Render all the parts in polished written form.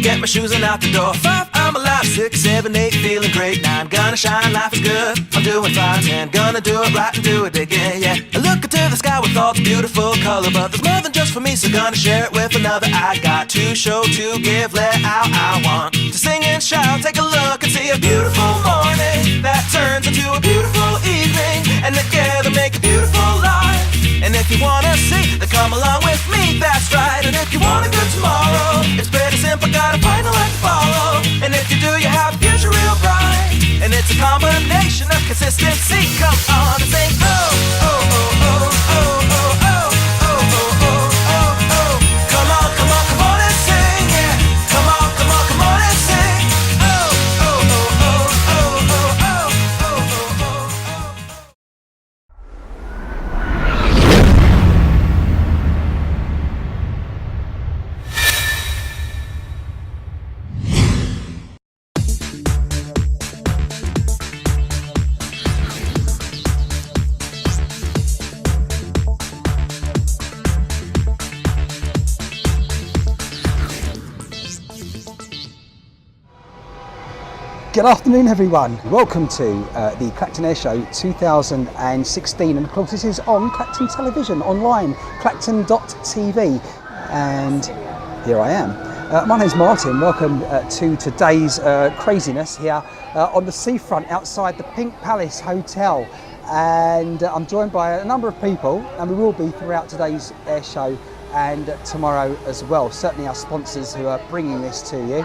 Get my shoes and out the door. 5, I'm alive. 6, 7, 8, feeling great. 9, gonna shine, life is good. I'm doing fine. 10, gonna do it right and do it again, yeah. I look into the sky with all the beautiful color, but there's more than just for me, so gonna share it with another. I got to show, to give, let out. I want to sing and shout. Take a look and see a beautiful morning that turns into a beautiful evening, and together make a beautiful life. And if you wanna see, then come along with me, that's right. And if you want a good tomorrow, it's pretty simple, gotta find a light to follow. And if you do, you have a future real bright. And it's a combination of consistency. Come on and sing, oh, oh, oh, oh, oh, oh, oh, oh, oh, oh, oh, oh. Come on, come on, come on and sing, yeah. Come on, come on, come on and sing. Oh, oh, oh, oh, oh, oh, oh, oh, oh, oh, oh. Good afternoon everyone, welcome to the Clacton Airshow 2016, and of course this is on Clacton Television, online, clacton.tv, and here I am. My name's Martin, welcome to today's craziness here on the seafront outside the Pink Palace Hotel, and I'm joined by a number of people, and we will be throughout today's airshow and tomorrow as well, certainly our sponsors who are bringing this to you.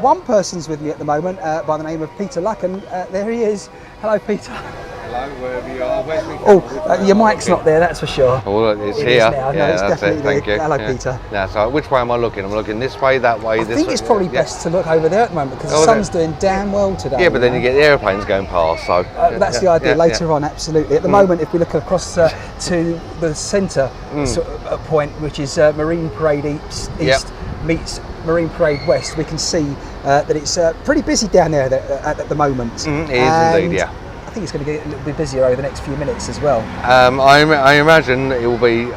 One person's with me at the moment by the name of Peter Lucken. There he is. Hello Peter. Hello, wherever you are. Where's me? Oh, your mic's not there, that's for sure. Oh, it's it here. Is now. No, yeah, it's that's definitely it. Thank there. you. Hello yeah. Peter. Yeah, so which way am I looking? I'm looking this way, that way, I this think way. it's probably best to look over there at the moment because the sun's doing damn well today. Yeah, but then you get the aeroplanes going past, so... that's the idea, later on, absolutely. At the moment, if we look across to the centre sort of point, which is Marine Parade East meets Marine Parade West, we can see that it's pretty busy down there at the moment. It is indeed, yeah. I think it's going to get a little bit busier over the next few minutes as well. I imagine it will be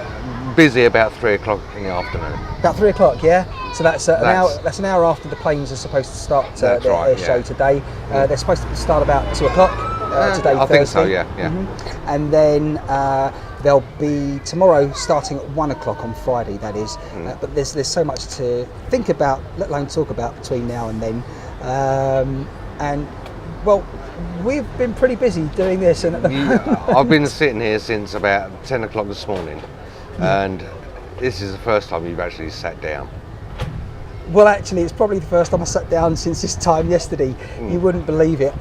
busy about 3 o'clock in the afternoon. About 3 o'clock, yeah? So that's an hour after the planes are supposed to start their air show today. They're supposed to start about 2 o'clock today, I think so, yeah. And then they'll be tomorrow starting at 1 o'clock on Friday, that is. But there's so much to think about, let alone talk about between now and then. And well, we've been pretty busy doing this, and at the moment I've been sitting here since about 10 o'clock this morning, and this is the first time you've actually sat down. Well, actually, it's probably the first time I sat down since this time yesterday. You wouldn't believe it.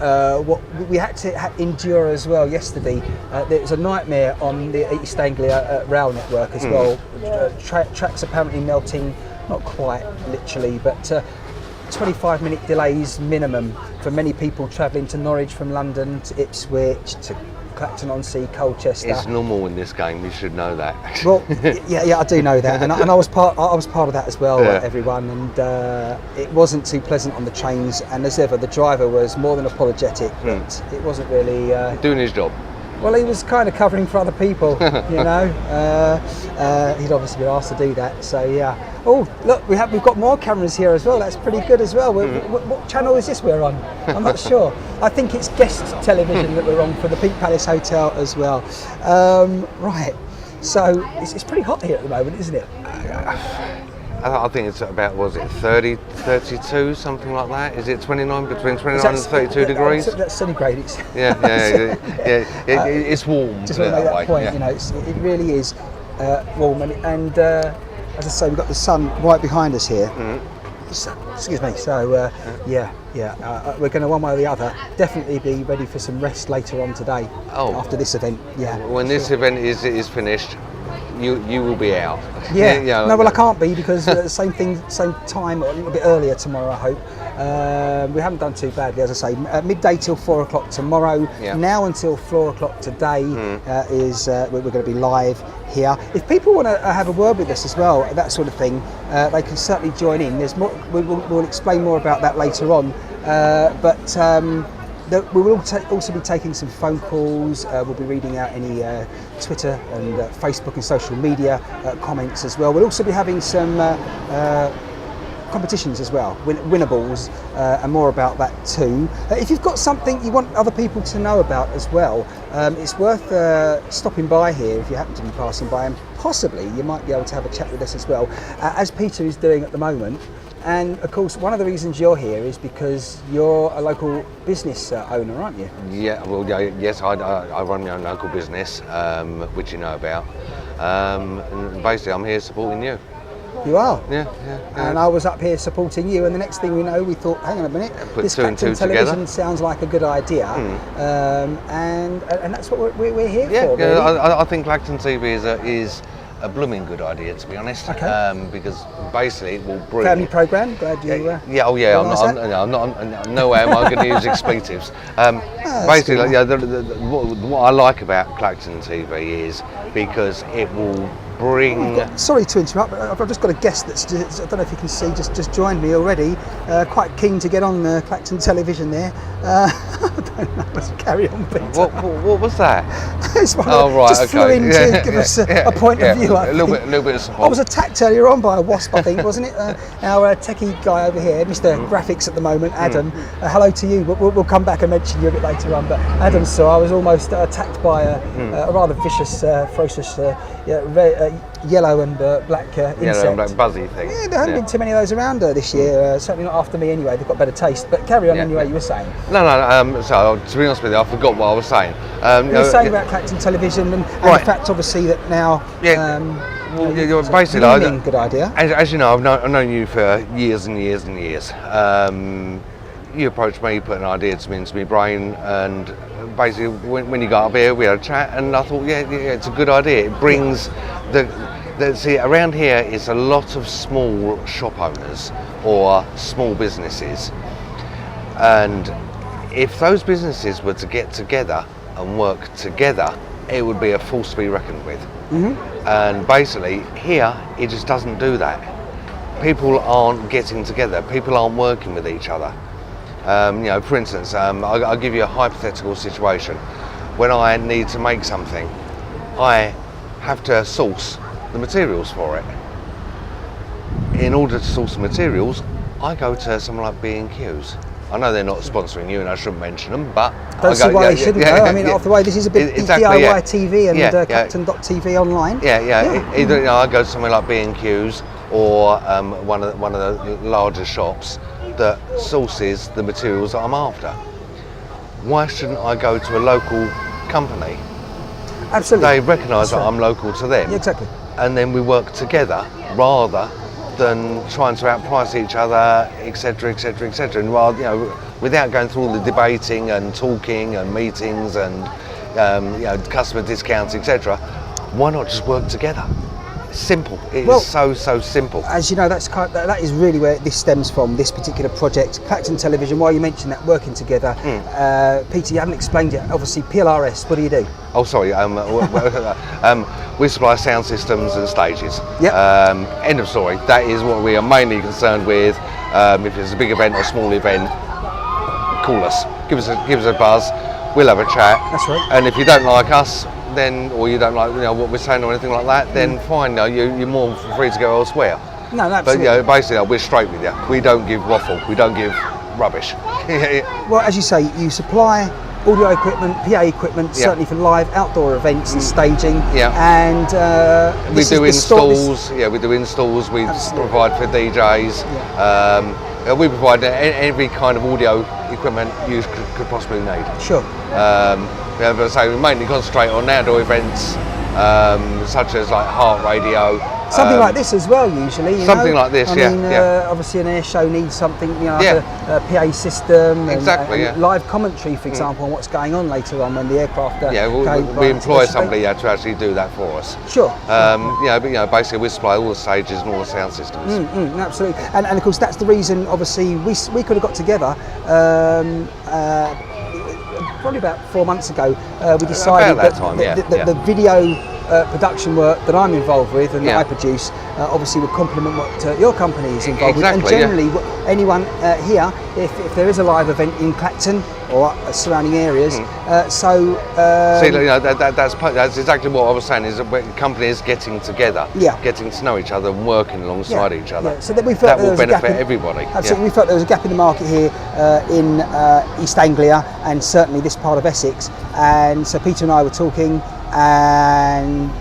What we had to endure as well yesterday. There was a nightmare on the East Anglia rail network as well. Tracks apparently melting, not quite literally, but 25-minute delays minimum for many people travelling to Norwich from London, to Ipswich, to Clacton-on-Sea, Colchester. It's normal in this game. You should know that. Well, yeah, I do know that, and I was part of that as well, everyone. And it wasn't too pleasant on the trains. And as ever, the driver was more than apologetic, but it wasn't really doing his job. Well, he was kind of covering for other people, you know. He'd obviously been asked to do that, so yeah. Oh, look, we've got more cameras here as well. That's pretty good as well. What channel is this we're on? I'm not sure. I think it's guest television that we're on for the Pink Palace Hotel as well. Right. So it's pretty hot here at the moment, isn't it? I think it's about, was it 30, 32, something like that? Is it 29, between 29 and 32 degrees? That's centigrade. Yeah. It's warm. Just want to make that point, you know, it really is warm. And as I say, we've got the sun right behind us here. Excuse me. So, we're going to, one way or the other, definitely be ready for some rest later on today after this event. Yeah. When this event is finished, you will be out. Yeah. No, well, I can't be because same time, or a little bit earlier tomorrow, I hope. We haven't done too badly, as I say. Midday till 4 o'clock tomorrow. Yeah. Now until 4 o'clock today is we're going to be live here. If people want to have a word with us as well, that sort of thing, they can certainly join in. There's more. We'll explain more about that later on. We will also be taking some phone calls. We'll be reading out any Twitter and Facebook and social media comments as well. We'll also be having some competitions as well, winnables, and more about that too. If you've got something you want other people to know about as well, it's worth stopping by here if you happen to be passing by, and possibly you might be able to have a chat with us as well, as Peter is doing at the moment. And of course, one of the reasons you're here is because you're a local business owner, aren't you? Yeah, well, yes, I run my own local business, which you know about. And basically, I'm here supporting you. You are? Yeah. And I was up here supporting you, and the next thing we know, we thought, hang on a minute, this Clacton Television sounds like a good idea, and that's what we're here for. Yeah, really. I think Clacton TV is a blooming good idea, to be honest. Okay. Because basically it will bring family programme. Glad you. I'm not. No way am I going to use expletives. Basically, what I like about Clacton TV is because it will bring. Sorry to interrupt, but I've just got a guest that's I don't know if you can see, just joined me already. Quite keen to get on Clacton Television there. I don't know. Let's carry on, Peter. What was that? It's just flew in to give us a point of view. A little bit of support. I was attacked earlier on by a wasp, I think, wasn't it? Our techie guy over here, Mr. Graphics at the moment, Adam. Hello to you. We'll come back and mention you a bit later on. But Adam saw I was almost attacked by a rather vicious, ferocious, yellow and black insect. Yellow and black buzzy thing. Yeah, there haven't been too many of those around this year. Certainly not after me anyway. They've got better taste. But carry on anyway, you were saying. No. So to be honest with you, I forgot what I was saying. You were saying about Clacton Television and the fact, obviously, that now. Basically, good idea. As you know, I've known you for years and years and years. You approached me, put an idea into my brain, and basically when you got up here, we had a chat, and I thought, it's a good idea. It brings see, around here is a lot of small shop owners or small businesses, and if those businesses were to get together and work together, it would be a force to be reckoned with. And basically here it just doesn't do that. People aren't getting together, people aren't working with each other. For instance, I'll give you a hypothetical situation. When I need to make something, I have to source the materials for it. In order to source the materials, I go to someone like B&Q's. I know they're not sponsoring you and I shouldn't mention them, but don't see why you shouldn't though. I mean, after the way, this is a bit DIY TV and Clacton.tv online. Either I go to somewhere like B&Q's or one of the larger shops that sources the materials that I'm after. Why shouldn't I go to a local company? Absolutely. They recognise that I'm local to them. Yeah, exactly. And then we work together rather than trying to outprice each other, etc., and rather, without going through all the debating and talking and meetings and customer discounts, etc. Why not just work together? Simple. It's so simple. As you know, that is really where this stems from, this particular project, Clacton Television. While you mentioned that, working together, Peter, you haven't explained it. Obviously, PLRS, what do you do? Oh, sorry. We supply sound systems and stages. Yep. End of story. That is what we are mainly concerned with. If it's a big event or small event, call us. Give us a buzz. we'll have a chat. That's right. And if you don't like us, then, or you don't like what we're saying or anything like that, then fine. You're more free to go elsewhere. No, But absolutely. basically, we're straight with you. We don't give waffle. We don't give rubbish. Well, as you say, you supply audio equipment, PA equipment, certainly for live outdoor events and staging. Yeah. And We do installs. this- We do installs. We Absolutely. provide for DJs. We provide every kind of audio equipment you could possibly need. Sure. As I say, we mainly concentrate on outdoor events, such as like heart radio. Something like this as well, usually. You something know? like this, I yeah, mean, yeah. Obviously, an air show needs something, like Yeah. a PA system, Exactly, and yeah. live commentary, for example, on what's going on later on when the aircraft. We employ somebody to actually do that for us. Sure. But basically we supply all the stages and all the sound systems. Absolutely, and of course that's the reason. Obviously, we could have got together. Probably about 4 months ago, we decided that time, the video production work that I'm involved with and that Yeah. I produce obviously would complement what your company is involved with. Exactly, And generally, anyone here, if there is a live event in Clacton or surrounding areas, See, that's exactly what I was saying. Is that when companies getting together, getting to know each other and working alongside each other. Yeah. So that we felt that there will was a gap benefit in- everybody. Absolutely, we felt there was a gap in the market here in East Anglia and certainly this part of Essex. And so Peter and I were talking, and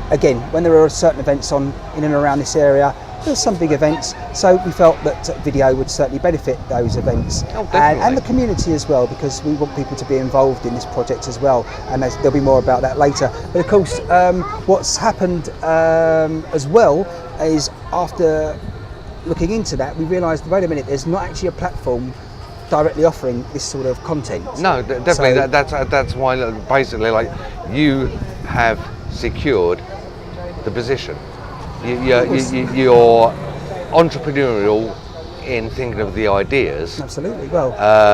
again, when there are certain events on in and around this area, there's some big events, so we felt that video would certainly benefit those events and the community as well, because we want people to be involved in this project as well, and there'll be more about that later. But of course, what's happened as well is after looking into that, we realised, wait a minute, there's not actually a platform directly offering this sort of content. No, definitely. So- That's why basically, like, you have secured the position. You're entrepreneurial in thinking of the ideas. Absolutely. Well,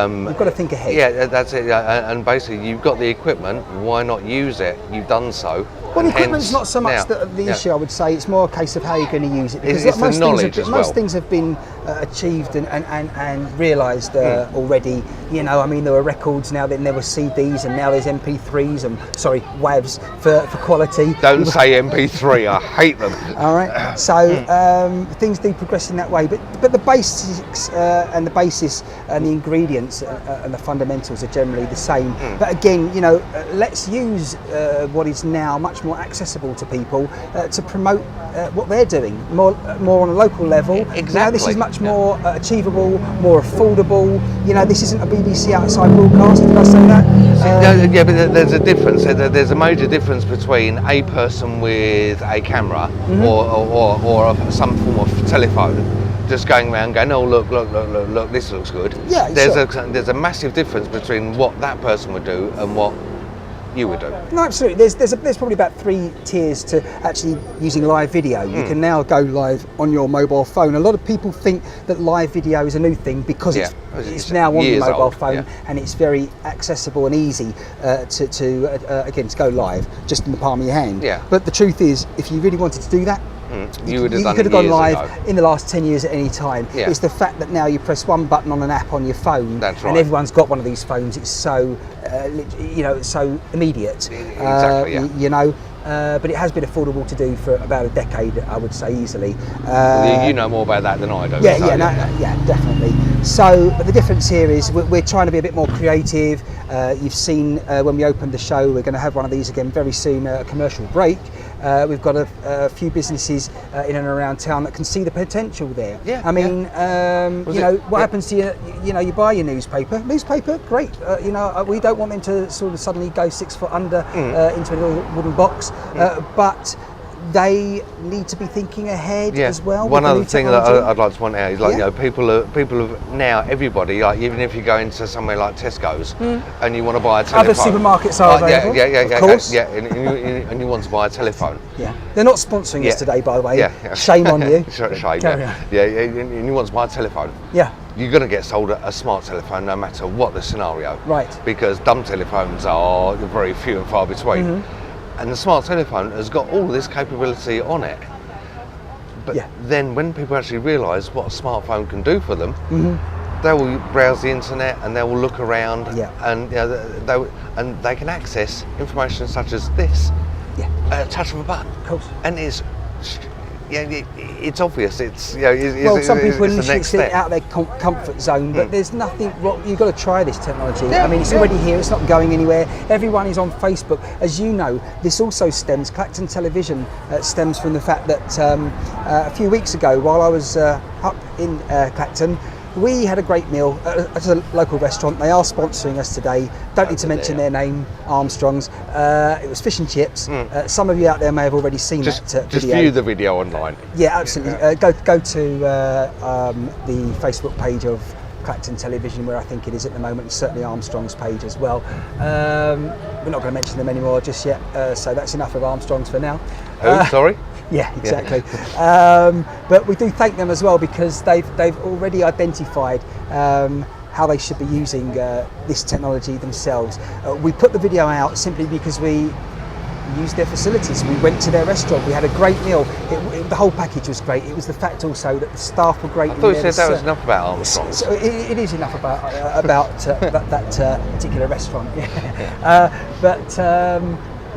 you've got to think ahead. Yeah, that's it. And basically, you've got the equipment. Why not use it? You've done so. Well, and the equipment's hence not so much now- the issue, I would say. It's more a case of how you're going to use it. Because It's the knowledge as well. most things have been achieved and realised already. You know, I mean, there were records now, then there were CDs, and now there's MP3s and, WAVs for quality. Don't say MP3. I hate them. All right. So things do progress in that way, but the basics and the basis and the ingredients and the fundamentals are generally the same. But again, let's use what is now much more accessible to people to promote what they're doing more on a local level. Exactly. Now this is much more achievable, more affordable. This isn't a BBC outside broadcast. Did I say that? Yeah, but there's a difference. There's a major difference between a person with a camera or some form of telephone just going around going, oh look, this looks good. Yeah, there's a massive difference between what that person would do and what you would do. No, absolutely. There's probably about 3 tiers to actually using live video. You can now go live on your mobile phone. A lot of people think that live video is a new thing because it's now on your mobile phone and it's very accessible and easy to go live just in the palm of your hand. Yeah. But the truth is, if you really wanted to do that, you would have done could it have gone years live ago. in the last 10 years at any time. Yeah. It's the fact that now you press one button on an app on your phone, That's right. and everyone's got one of these phones. It's so it's so immediate. Exactly, yeah. But it has been affordable to do for about a decade, I would say easily. You know more about that than I do. Yeah, definitely. So, but the difference here is we're trying to be a bit more creative. You've seen when we opened the show, we're going to have one of these again very soon, a commercial break. We've got a few businesses in and around town that can see the potential there. Yeah, I mean, what happens to you? You buy your newspaper, great. We don't want them to sort of suddenly go 6 foot under into a little wooden box, but they need to be thinking ahead as well. One other thing that technology. I'd like to point out is people have now, everybody, like even if you go into somewhere like Tesco's and you want to buy a telephone. Other supermarkets are available. Of course. And you want to buy a telephone. Yeah, they're not sponsoring us today, by the way. Yeah. Shame on you. Shame. Carry on. And you want to buy a telephone. Yeah. You're going to get sold a smart telephone no matter what the scenario. Right. Because dumb telephones are very few and far between. And the smart telephone has got all this capability on it. But then when people actually realise what a smartphone can do for them, they will browse the internet and they will look around, and they can access information such as this at a touch of a button. Of course. And it's obvious. It's some people it's the next sit step. out of their comfort zone, but there's nothing wrong. You've got to try this technology. I mean, it's already here. It's not going anywhere. Everyone is on Facebook, as you know. This also stems. Clacton Television stems from the fact that a few weeks ago, while I was up in Clacton, we had a great meal at a local restaurant. They are sponsoring us today. Don't need to mention their name, Armstrong's. It was fish and chips. Some of you out there may have already seen that video. Just view the video online. Yeah, absolutely. Go to the Facebook page of Clacton Television, where I think it is at the moment, and certainly Armstrong's page as well. We're not going to mention them anymore just yet, so that's enough of Armstrong's for now. Sorry? Yeah, exactly. But we do thank them as well, because they've already identified how they should be using this technology themselves. We put the video out simply because we used their facilities. We went to their restaurant. We had a great meal. The whole package was great. It was the fact also that the staff were great. I thought you said that was enough about Armstrong. So it is enough about that particular restaurant.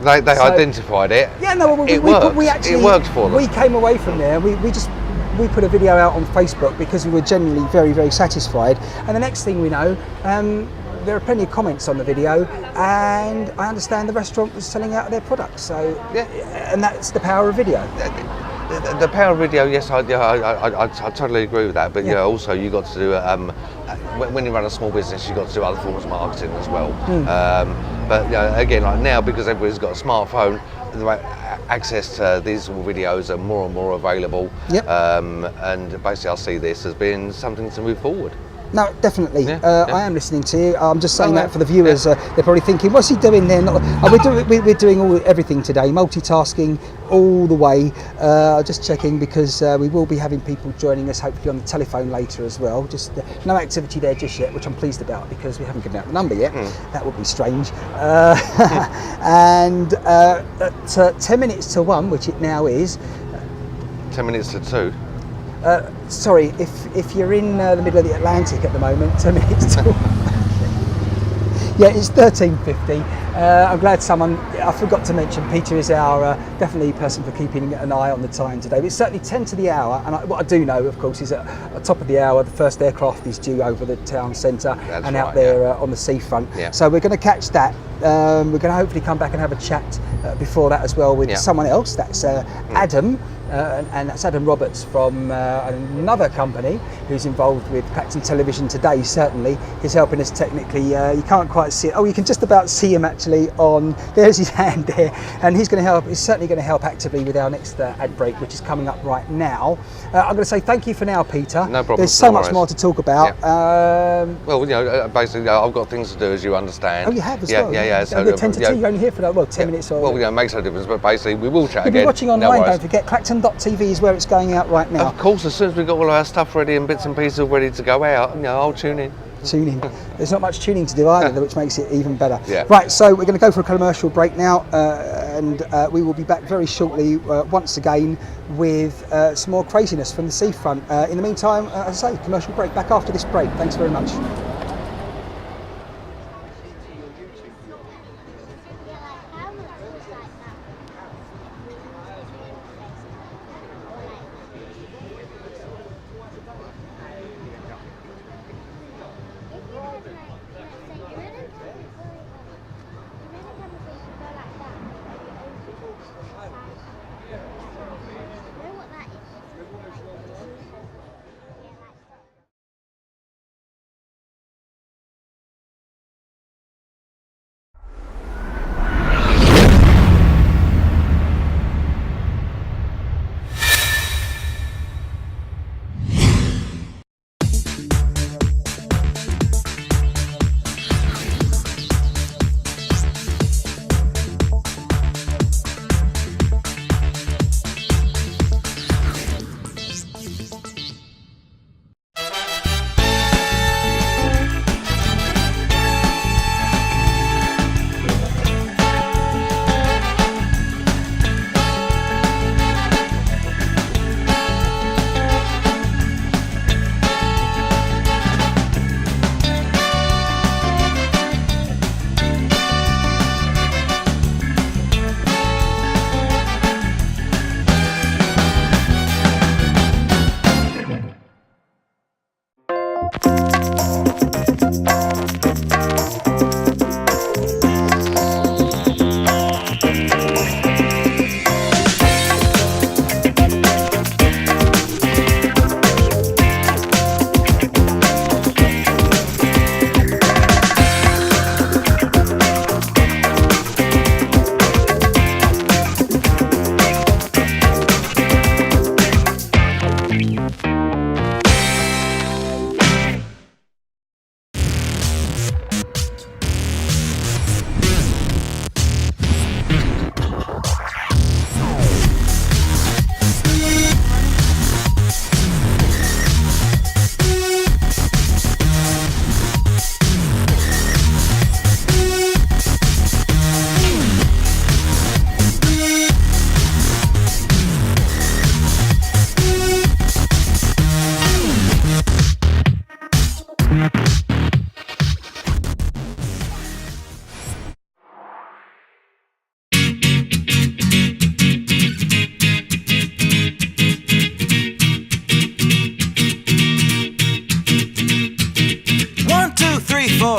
They identified it. Yeah, no, it worked for them. We came away from there. We put a video out on Facebook because we were genuinely very, very satisfied. And the next thing we know, there are plenty of comments on the video, and I understand the restaurant was selling out of their products. So, and that's the power of video. The power of video, yes, I totally agree with that. But also you got to do when you run a small business, you got to do other forms of marketing as well. But again, like now, because everybody's got a smartphone, access to these videos are more and more available. And basically, I see this as being something to move forward. No, definitely. I am listening to you. I'm just saying that for the viewers. They're probably thinking, what's he doing there? We're doing everything today, multitasking all the way. Just checking, because we will be having people joining us hopefully on the telephone later as well. Just no activity there just yet, which I'm pleased about, because we haven't given out the number yet. That would be strange. And at 10 minutes to 1, which it now is. 10 minutes to 2. Sorry, if you're in the middle of the Atlantic at the moment, 10 minutes to yeah, it's 13:50. I'm glad I forgot to mention, Peter is our definitely person for keeping an eye on the time today. But it's certainly 10 to the hour, and what I do know, of course, is at the top of the hour, the first aircraft is due over the town centre and out there on the seafront. So we're going to catch that. We're going to hopefully come back and have a chat before that as well with someone else. That's Adam. And that's Adam Roberts from another company who's involved with Clacton Television today. Certainly, he's helping us technically. You can't quite see it. Oh, you can just about see him actually on. There's his hand there, and he's going to help. He's certainly going to help actively with our next ad break, which is coming up right now. I'm going to say thank you for now, Peter. No problem. There's so much more to talk about. Well, basically, I've got things to do, as you understand. Oh, you have as well. Yeah. So 10 to 2. You're only here for 10 minutes. Or well, it makes no difference. But basically, we will chat again. If you're watching online, don't forget Clacton.tv is where it's going out right now. Of course, as soon as we've got all our stuff ready and bits and pieces ready to go out, I'll tune in. There's not much tuning to do either, which makes it even better. Right, so we're going to go for a commercial break now, and we will be back very shortly once again with some more craziness from the seafront. In the meantime, as I say, commercial break. Back after this break. Thanks very much.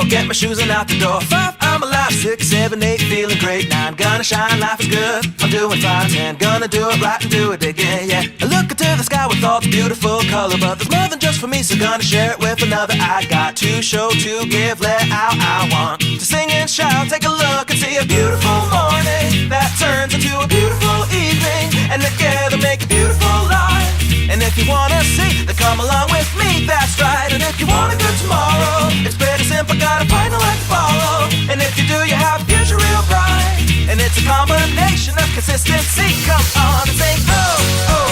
4, get my shoes and out the door. 5, I'm alive. 6, 7, 8, feeling great. 9, gonna shine, life is good. I'm doing fine. 10, gonna do it right and do it again, yeah. I look into the sky with all the beautiful color, but there's more than just for me, so gonna share it with another. I got to show, to give, let out. I want to sing and shout. Take a look and see a beautiful morning that turns into a beautiful evening, and together make a beautiful life. And if you wanna see, then come along with me, that's right. And if you want a good tomorrow, it's pretty simple, got a final life to follow. And if you do, you have a future real bright. And it's a combination of consistency. Come on and say, oh, oh.